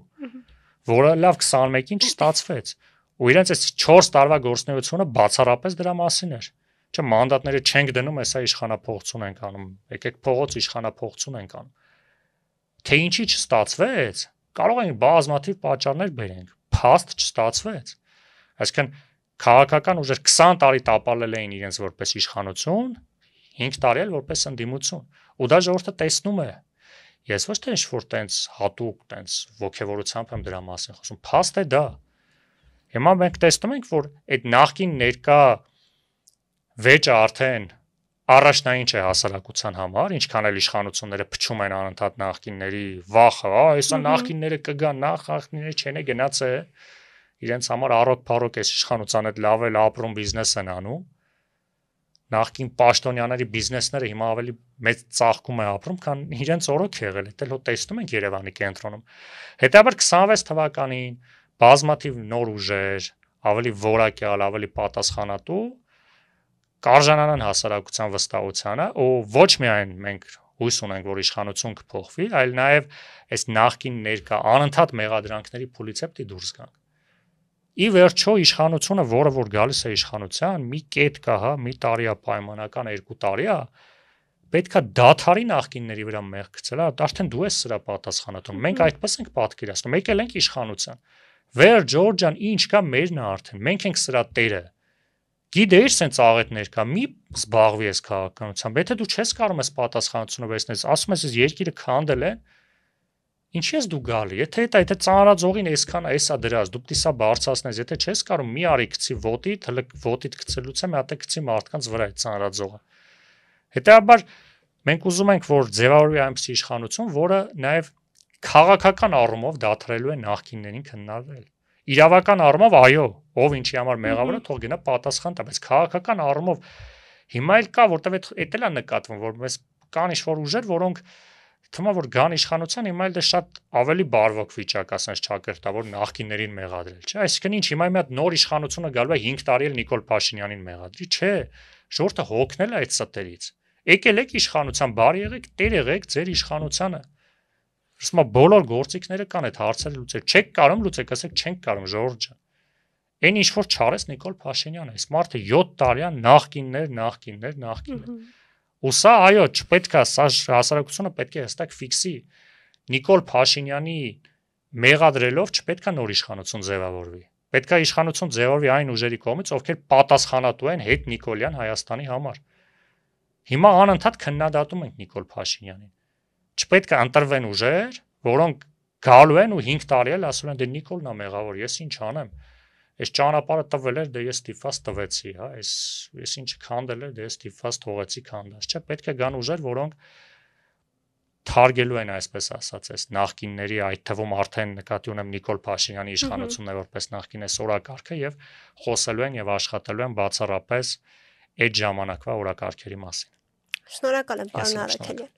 որը լավ 21-ին չստացվեց։ Ու իրենց այս 4 տարվա գործունեությունը բացառապես դրա մասին էր։ Չէ, մանդատները չենք դնում, հեսա իշխանափոխություն ենք անում, եկեք փողոց իշխանափոխություն ենք անում։ Թե ինչի չստացվեց, կարող են բազմաթիվ պատճառներ բերենք, փաստ չստացվեց։ Այսինքն քաղաքական ուժեր 20 տարի տապալել էին իրենց որպես իշխանություն, 5 տարի էլ որպես ընդդիմություն։ Ու դա ժողովուրդը տեսնում է։ Ես ոչ թե ինչ-որ տենց հատուկ տենց ողջավորությամբ եմ դրա մասին խոսում, փաստ է դա։ Հիմա մենք տեսնում ենք, որ այդ նախկին ներկա վեճը արդեն առաջնային չէ հասարակության համար, ինչքան էլ իշխանությունները փչում են անընդհատ նախկինների վախը, հեսա նախկինները կգան, նախկինները չեն գնաց է, իրենց համար առոք-փառոք էս իշխանության հետ լավ էլ ապրում բիզնես են անում։ Նախկին պաշտոնյաների բիզնեսները հիմա ավելի մեծ ծաղկում է ապրում, քան իրենց օրոք եղել է, դեռ հո տեսնում ենք Երևանի կենտրոնում։ Հետաբար 26 թվականին բազմաթիվ նոր ուժեր, ավելի որակյալ, ավելի պատասխանատու կարժանանան հասարակության վստահությանը, ու ոչ միայն մենք հույս ունենք, որ իշխանություն կփոխվի, այլ նաև այս նախկին ներկա անընդհատ մեղադրանքների փուլից է պետք է դուրս գանք։ Ի վերջո իշխանությունը, որը որ գալիս է իշխանության, մի կետ կա, հա, մի տարի է պայմանական, 2 տարի է, պետքա դաթարի նախկինների վրա մեղ գցել, արդեն դու ես սրա պատասխանատուն։ Մենք այդպես ենք պատկերացնում, եկել ենք իշխանության։ Վեր Ջորջան, ինչ կա մերն է արդեն, մենք ենք սրա տերը։ Գիտեի՞ր սենց աղետներ կա, մի զբաղվի ես քաղաքականությամբ, եթե դու չես կարող ես պատասխանատվությունը վերցնել, ասում ես երկիրը քանդել են, ինչի ես դու գալի, եթե ծանրաձողին այսքան էսա դրած, դու պիտի սա բարձրացնես, եթե չես կարող մի արի գցի ոտիդ, հələ ոտիդ գցելուց է մի հատ գցի մարդկանց վրա այդ ծանրաձողը։ Հետաբար մենք ուզում ենք, որ ձևավորվի այնպիսի իշխանություն, որը նաև քաղաքական առումով դադարելու է նախկիններին քննարկել։ Իրավական առումով այո, ով ինչի համար մեղավոր է, թող գնա պատասխան տա, բայց քաղաքական առումով հիմա էլ կա, որտեվ այդ էլ է նկատվում, որ մեզ կան ինչ-որ ուժեր, որոնք թվում է որ գան իշխանության, հիմա էլ դե շատ ավելի բարվոք վիճակ, ասած ճակերտավոր նախկիններին մեղադրել, չէ՞։ Այսինքն ինչ, հիմա մի հատ նոր իշխանությունը գալու է 5 տարի էլ Նիկոլ Փաշինյանին մեղադրի, չէ։ Ժողովուրդը հոգնել է այդ ստերից։ Եկել եք իշխանության, բարի եղեք, տեր եղեք ձեր իշխանությանը։ Ասում եմ բոլոր գործիքները կան այդ հարցերը լուծել։ Չեք կարող լուծեք, ասեք չենք կարող, ժողովուրդ ջան։ Այն ինչ որ չարես Նիկոլ Փաշինյանը, այս մարդը 7 տարի է նախկիններ։ Ու սա այո, չպետք է, սա հասարակությունը պետք է հստակ ֆիքսի։ Նիկոլ Փաշինյանի մեղադրելով չպետք է նոր իշխանություն ձևավորվի։ Պետք է իշխանություն ձևավորվի այն ուժերի կողմից, ովքեր պատասխանատու են հետ Նիկոլյան Հայաստանի համար։ Հիմա անընդհատ քննադատում ենք Նիկոլ Փաշինյանին։ Չպետք է ընտրվեն ուժեր, որոնք գալու են ու 5 տարի էլ ասում են դե Նիկոլն է մեղավոր, ես ինչ անեմ։ Այս ճանապարհը տվել էր, դե ես ստիպված տվեցի, հա, ես ինչ քանդել էր, դե ես ստիպված թողեցի քանդած։ Չէ, պետք է գան ուժեր, որոնք թարգելու են, այսպես ասած, այս նախկինների, այդ թվում արդեն նկատի ունեմ Նիկոլ Փաշինյանի իշխանությունն է որպես նախկին այս օրակարգը եւ խոսելու են եւ աշխատելու են բացառապես այդ ժամանակվա օրակարգերի մասին։ Շնորհակալ եմ, պարոն Արաքելյան։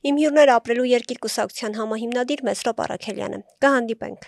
Իմ հյուրներ ապրելու երկիր կուսակցության համահիմնադիր Մեսրոպ Արաքելյանը։ Կհանդիպենք։